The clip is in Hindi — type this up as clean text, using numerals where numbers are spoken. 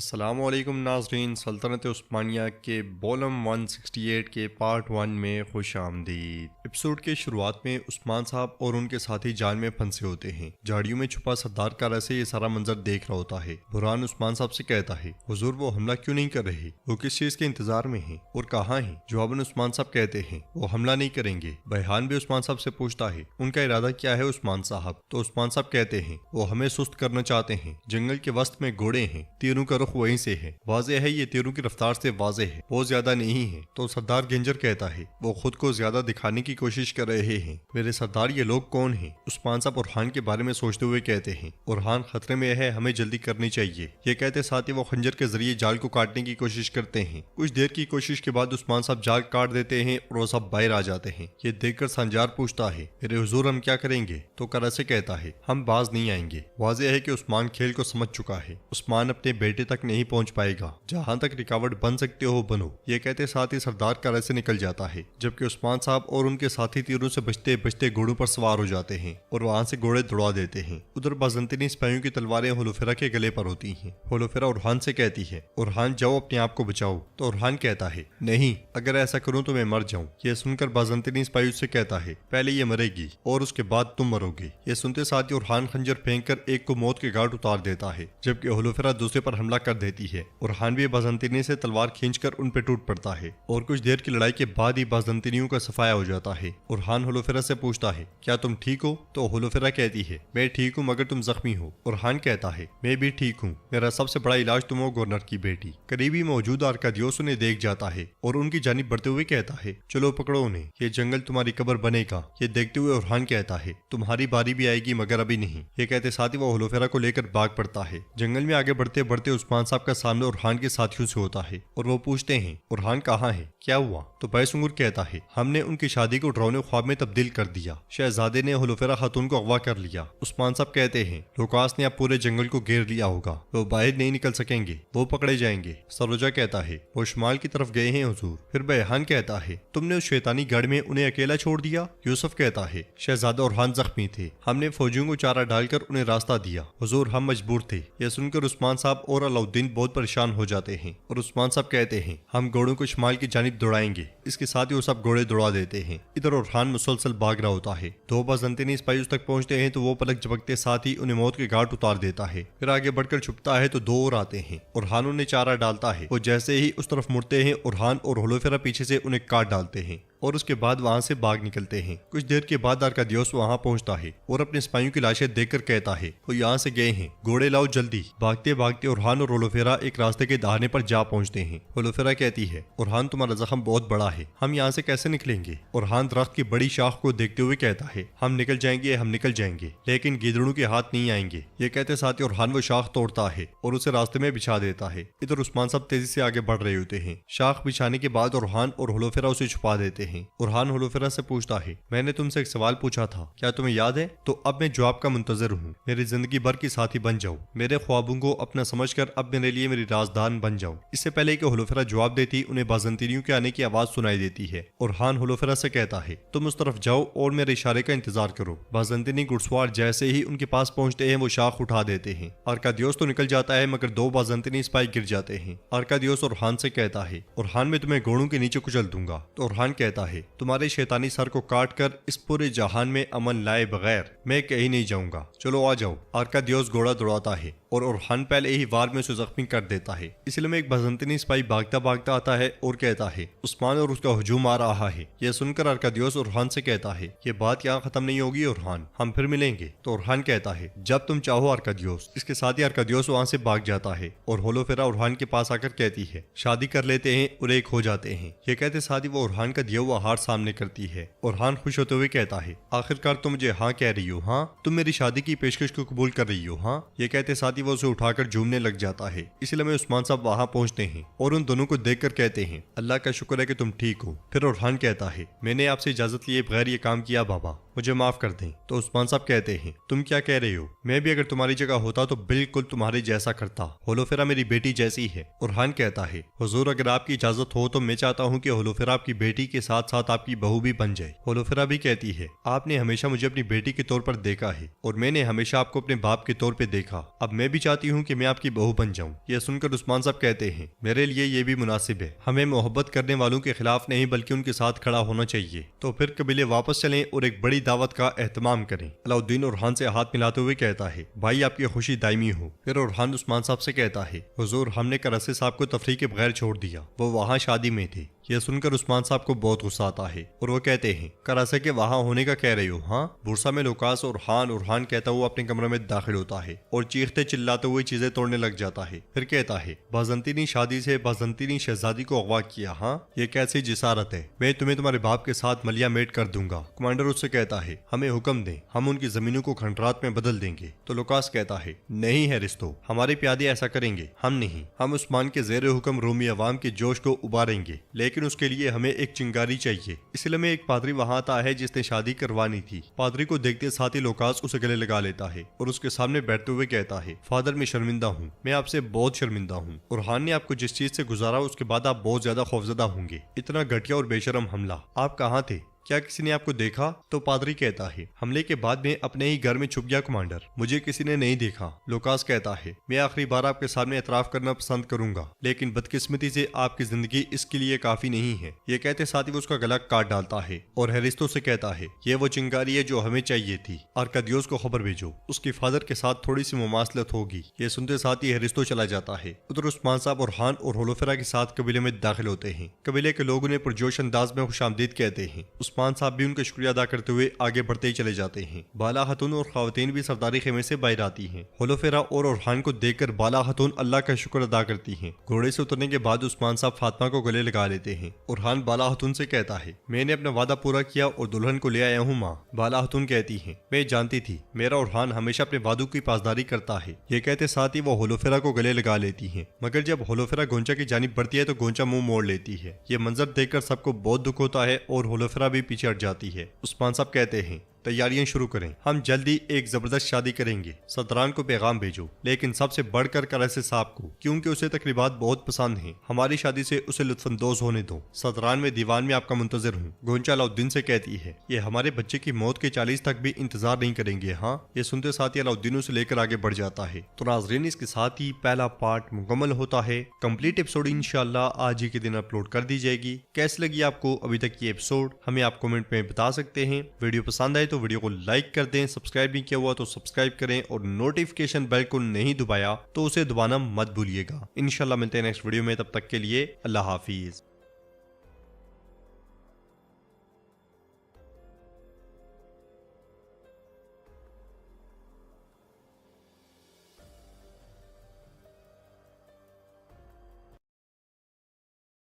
अस्सलामुअलैकुम नाज़रीन, सल्तनत उस्मानिया के वॉल्यूम 168 के पार्ट 1 में खुश आमदीद। एपिसोड के शुरुआत में उस्मान साहब और उनके साथी जाल में फंसे होते हैं। झाड़ियों में छुपा सरदार कारा से ये सारा मंजर देख रहा होता है। बुरहान उस्मान साहब से कहता है, हुजूर वो हमला क्यों नहीं कर रहे? वो किस चीज के इंतजार में हैं और कहाँ हैं? जवाबन उस्मान साहब कहते हैं वो हमला नहीं करेंगे। बहहान भी उस्मान साहब से पूछता है उनका इरादा क्या है उस्मान साहब? तो उस्मान साहब कहते हैं वो हमें सुस्त करना चाहते हैं। जंगल के वस्त में घोड़े हैं, तीरों का रुख वहीं से है। वाजे है ये तीरों की रफ्तार से वाजे है, वो ज्यादा नहीं है। तो सरदार गेंजर कहता है वो खुद को ज्यादा दिखाने की कोशिश कर रहे हैं। मेरे सरदार ये लोग कौन हैं? उस्मान साहब उरहान के बारे में सोचते हुए कहते हैं उरहान खतरे में है, हमें जल्दी करनी चाहिए। ये कहते साथ ही वो खंजर के जरिए जाल को काटने की कोशिश करते हैं। कुछ देर की कोशिश के बाद उस्मान साहब जाल काट देते हैं और वो सब बाहर आ जाते हैं। ये देखकर संजार पूछता है मेरे हुजूर हम क्या करेंगे? तो करासे कहता है हम बाज नहीं आएंगे। वाजे है कि उस्मान खेल को समझ चुका है। उस्मान अपने बेटे तक नहीं पहुंच पाएगा। जहां तक रिकावट बन सकते हो बनो। ये कहते साथ ही सरदार करासे से निकल जाता है, जबकि उस्मान साहब और उनके साथी तीरों से बचते बचते घोड़ों पर सवार हो जाते हैं और वहां से घोड़े दौड़ा देते हैं। उधर बाज़ंतीनी सिपाहियों की तलवारें होलोफेरा के गले पर होती हैं। होलोफेरा उरहान से कहती है उरहान जाओ अपने आप को बचाओ। तो उरहान कहता है नहीं, अगर ऐसा करूं तो मैं मर जाऊं। ये सुनकर बाज़ंतीनी सिपाही उससे कहता है पहले ये मरेगी और उसके बाद तुम मरोगे। ये सुनते साथ ही उरहान खंजर फेंक कर एक को मौत के घाट उतार देता है, जबकि होलोफेरा दूसरे पर हमला कर देती है। उरहान भी बाज़ंतीनी से तलवार खींचकर उन पे टूट पड़ता है और कुछ देर की लड़ाई के बाद ही बाज़ंतीनियों का सफाया हो जाता है। उरहान होलोफेरा से पूछता है क्या तुम ठीक हो? तो होलोफेरा कहती है मैं ठीक हूँ मगर तुम जख्मी हो। उरहान कहता है मैं भी ठीक हूँ, मेरा सबसे बड़ा इलाज तुम हो गवर्नर की बेटी। करीबी मौजूद आर्कादियोस उन्हें देख जाता है और उनकी जानिब बढ़ते हुए कहता है चलो पकड़ो उन्हें, ये जंगल तुम्हारी कब्र बनेगा। ये देखते हुए उरहान कहता है तुम्हारी बारी भी आएगी मगर अभी नहीं। ये कहते साथ ही वो होलोफेरा को लेकर भाग पड़ता है। जंगल में आगे बढ़ते बढ़ते उस्मान साहब का सामने उरहान के साथियों से होता है और वो पूछते हैं उरहान कहाँ है, क्या हुआ? तो बैसुंगुर कहता है हमने उनकी शादी को डरावने ख्वाब में तब्दील कर दिया। शहजादे ने होलोफेरा खातून को अगवा कर लिया। उस्मान साहब कहते हैं लोकास ने अब पूरे जंगल को घेर लिया होगा, वो बाहर नहीं निकल सकेंगे, वो पकड़े जाएंगे। सरोजा कहता है वो शुमाल की तरफ गए हैं हुजूर। फिर बहहान कहता है तुमने उस शैतानी गढ़ में उन्हें अकेला छोड़ दिया। यूसुफ कहता है शहजादा उरहान जख्मी थे, हमने फौजियों को चारा डालकर उन्हें रास्ता दिया हुजूर, हम मजबूर थे। यह सुनकर उस्मान साहब और अलाउद्दीन बहुत परेशान हो जाते हैं और उस्मान साहब कहते हैं हम घोड़ों को शुमाल की जानिब दौड़ाएंगे। इसके साथ ही वो सब घोड़े दौड़ा देते हैं। इधर उरहान मुसलसल भाग रहा होता है। दो बाज़ंतीनी सिपाही उस तक पहुंचते हैं तो वो पलक झपकते साथ ही उन्हें मौत के घाट उतार देता है। फिर आगे बढ़कर छुपता है तो दो और आते हैं। उरहान उन्हें चारा डालता है। वो जैसे ही उस तरफ मुड़ते हैं उरहान और होलोफेरा पीछे से उन्हें काट डालते हैं और उसके बाद वहां से भाग निकलते हैं। कुछ देर के बाद आर्कादियोस वहां पहुंचता है और अपने सिपाहियों की लाशें देखकर कहता है वो यहाँ से गए हैं, घोड़े लाओ जल्दी। भागते भागते उरहान और होलोफेरा एक रास्ते के दहाने पर जा पहुंचते हैं। होलोफेरा कहती है उरहान तुम्हारा जख्म बहुत बड़ा है, हम यहाँ से कैसे निकलेंगे? उरहान दरख्त की बड़ी शाख को देखते हुए कहता है हम निकल जाएंगे लेकिन गिदड़ों के हाथ नहीं आएंगे। ये कहते साथ ही उरहान वो शाख तोड़ता है और उसे रास्ते में बिछा देता है। इधर उस्मान साहब तेजी से आगे बढ़ रहे होते हैं। शाख बिछाने के बाद उरहान और होलोफेरा उसे छुपा देते हैं। उरहान होलोफेरा से पूछता है मैंने तुमसे एक सवाल पूछा था, क्या तुम्हें याद है? तो अब मैं जवाब का मुंतजर हूँ। मेरी जिंदगी भर की साथी बन जाओ, मेरे ख्वाबों को अपना समझकर अब मेरे लिए मेरी राजदान बन जाओ। इससे पहले कि होलोफेरा जवाब देती उन्हें बाज़ंतीनियों के आने की आवाज सुनाई देती है। उरहान होलोफेरा से कहता है तुम उस तरफ जाओ और मेरे इशारे का इंतजार करो। बाज़ंतीनी घुड़सवार जैसे ही उनके पास पहुंचते हैं वो शाख उठा देते हैं। आर्कादियोस तो निकल जाता है मगर दो बाज़ंतीनी सिपाही गिर जाते हैं। आर्कादियोस उरहान से कहता है उरहान मैं तुम्हें घोड़ों के नीचे कुचल दूंगा। तो उरहान कहता है तुम्हारे शैतानी सर को काट कर इस पूरे जहान में अमन लाए बगैर मैं कहीं नहीं जाऊंगा, चलो आ जाओ। आर्कादियोस घोड़ा दौड़ाता है और उरहान पहले ही वार में उसे जख्मी कर देता है। इसलिए में एक बाज़ंतीनी सिपाही भागता भागता आता है और कहता है उस्मान और उसका हुजूम आ रहा है। यह सुनकर आर्कादियोस उरहान से कहता है ये बात यहाँ खत्म नहीं होगी उरहान, हम फिर मिलेंगे। तो उरहान कहता है जब तुम चाहो आर्कादियोस। इसके साथ ही आर्कादियोस वहां से भाग जाता है और होलोफेरा उरहान के पास आकर कहती है शादी कर लेते हैं और एक हो जाते हैं। ये कहते साथ ही वो उरहान का दिया हुआ हार सामने करती है। उरहान खुश होते हुए कहता है आखिरकार तुम मुझे हाँ कह रही हो, हाँ तुम मेरी शादी की पेशकश को कबूल कर रही हो। हाँ ये कहते साथ ही वो उसे उठाकर झूमने लग जाता है। इसलिए में उस्मान साहब वहां पहुंचते हैं और उन दोनों को देखकर कहते हैं अल्लाह का शुक्र है कि तुम ठीक हो। फिर उरहान कहता है मैंने आपसे इजाजत लिए बगैर ये काम किया बाबा, मुझे माफ कर दें। तो उस्मान साहब कहते हैं तुम क्या कह रहे हो? मैं भी अगर तुम्हारी जगह होता तो बिल्कुल तुम्हारे जैसा करता। होलोफेरा मेरी बेटी जैसी है। उरहान कहता है हुजूर अगर आपकी इजाजत हो तो मैं चाहता हूँ कि होलोफेरा आपकी बेटी के साथ साथ साथ आपकी बहू भी बन जाए। होलोफेरा भी कहती है, आपने हमेशा मुझे अपनी बेटी के तौर पर देखा है और मैंने हमेशा आपको अपने बाप के तौर पे देखा। अब मैं भी चाहती हूँ कि मैं आपकी बहू बन जाऊँ। यह सुनकर उस्मान साहब कहते हैं, मेरे लिए ये भी मुनासिब है। हमें मोहब्बत करने वालों के खिलाफ नहीं बल्कि उनके साथ खड़ा होना चाहिए। तो फिर कबीले वापस चलें और एक बड़ी दावत का एहतमाम करें। अलाउद्दीन ओरहान से हाथ मिलाते हुए कहता है, भाई आपकी खुशी दायमी हो। फिर ओरहान उस्मान साहब से कहता है, हुजूर हमने करासी साहब को तफरीह के बगैर छोड़ दिया, वो वहाँ शादी में थे। यह सुनकर उस्मान साहब को बहुत गुस्सा आता है और वो कहते हैं, करासे के वहां होने का कह रहे हो? हाँ। बुरसा में लुकास और हान कहता हुआ अपने कमरे में दाखिल होता है और चीखते चिल्लाते हुए चीजें तोड़ने लग जाता है। फिर कहता है, बाजंतीनी शादी से बाजंतीनी शहजादी को अगवा किया? हाँ, ये कैसी जिसारत है? मैं तुम्हें तुम्हारे बाप के साथ मलिया मेट कर दूंगा। कमांडर उससे कहता है, हमें हुक्म दें, हम उनकी जमीनों को खंडरात में बदल देंगे। तो लुकास कहता है, नहीं है रिश्तो, हमारे प्यादे ऐसा करेंगे। हम नहीं, हम उस्मान के जेर हुक्म रोमी अवाम के जोश को उबारेंगे, लेकिन उसके लिए हमें एक चिंगारी चाहिए। इसलिए में एक पादरी वहां आता है जिसने शादी करवानी थी। पादरी को देखते साथ ही लुकास उसे गले लगा लेता है और उसके सामने बैठते हुए कहता है, फादर मैं शर्मिंदा हूँ, मैं आपसे बहुत शर्मिंदा हूँ। ओरहान ने आपको जिस चीज से गुजारा उसके बाद आप बहुत ज्यादा खौफजदा होंगे। इतना घटिया और बेशरम हमला, आप कहाँ थे? क्या किसी ने आपको देखा? तो पादरी कहता है, हमले के बाद मैं अपने ही घर में छुप गया कमांडर, मुझे किसी ने नहीं देखा। लुकास कहता है, मैं आखिरी बार आपके सामने एतराफ करना पसंद करूंगा, लेकिन बदकिस्मती से आपकी जिंदगी इसके लिए काफी नहीं है। ये कहते साथ ही वो उसका गला काट डालता है और हैरिस्तो से कहता है, ये वो चिंगारी है जो हमें चाहिए थी। आर्कादियोस को खबर भेजो, उसकी फादर के साथ थोड़ी सी मुमासलत होगी। ये सुनते साथ ही हैरिस्तो चला जाता है। उधर उस्मान साहब और हान और होलोफेरा के साथ कबीले में दाखिल होते हैं। कबीले के लोग उन्हें पुरजोश अंदाज में खुशामदीद कहते हैं। उस्मान साहब भी उनका शुक्रिया अदा करते हुए आगे बढ़ते ही चले जाते हैं। बाला खातून और खवातीन भी सरदारी खेमे से बाहर आती हैं। होलोफेरा और ओरहान को देखकर बाला खातून अल्लाह का शुक्र अदा करती हैं। घोड़े से उतरने के बाद उस्मान साहब फातिमा को गले लगा लेते हैं। ओरहान बाला खातून से कहता है, मैंने अपना वादा पूरा किया और दुल्हन को ले आया हूँ माँ। बाला खातून कहती है, मैं जानती थी, मेरा ओरहान हमेशा अपने वादों की पासदारी करता है। ये कहते साथ ही वो होलोफेरा को गले लगा लेती है, मगर जब होलोफेरा गोंचा की जानिब बढ़ती है तो गोंचा मुंह मोड़ लेती है। ये मंजर देखकर सबको बहुत दुख होता है और होलोफेरा भी पीछे हट जाती है। उस्मान साहब कहते हैं, तैयारियां शुरू करें, हम जल्दी एक जबरदस्त शादी करेंगे। सदरान को पैगाम भेजो, लेकिन सबसे बढ़कर करासी साहब को, क्योंकि उसे तकरीबात बहुत पसंद हैं। हमारी शादी से उसे लुत्फानंदोज होने दो। सदरान में दीवान में आपका मुंतजर हूँ। गोंचा अलाउद्दीन से कहती है, ये हमारे बच्चे की मौत के 40 तक भी इंतजार नहीं करेंगे। हाँ, ये सुनते साथ ही अलाउद्दीन उसे लेकर आगे बढ़ जाता है। तो नाज़रीन, इसके साथ ही पहला पार्ट मुकम्मल होता है। कंप्लीट एपिसोड इंशाल्लाह आज ही के दिन अपलोड कर दी जाएगी। कैसी लगी आपको अभी तक ये एपिसोड, हमें आप कमेंट में बता सकते हैं। वीडियो पसंद आए तो वीडियो को लाइक कर दें, सब्सक्राइब नहीं किया हुआ तो सब्सक्राइब करें और नोटिफिकेशन बेल को नहीं दबाया तो उसे दबाना मत भूलिएगा। इंशाल्लाह मिलते हैं नेक्स्ट वीडियो में, तब तक के लिए अल्लाह हाफिज।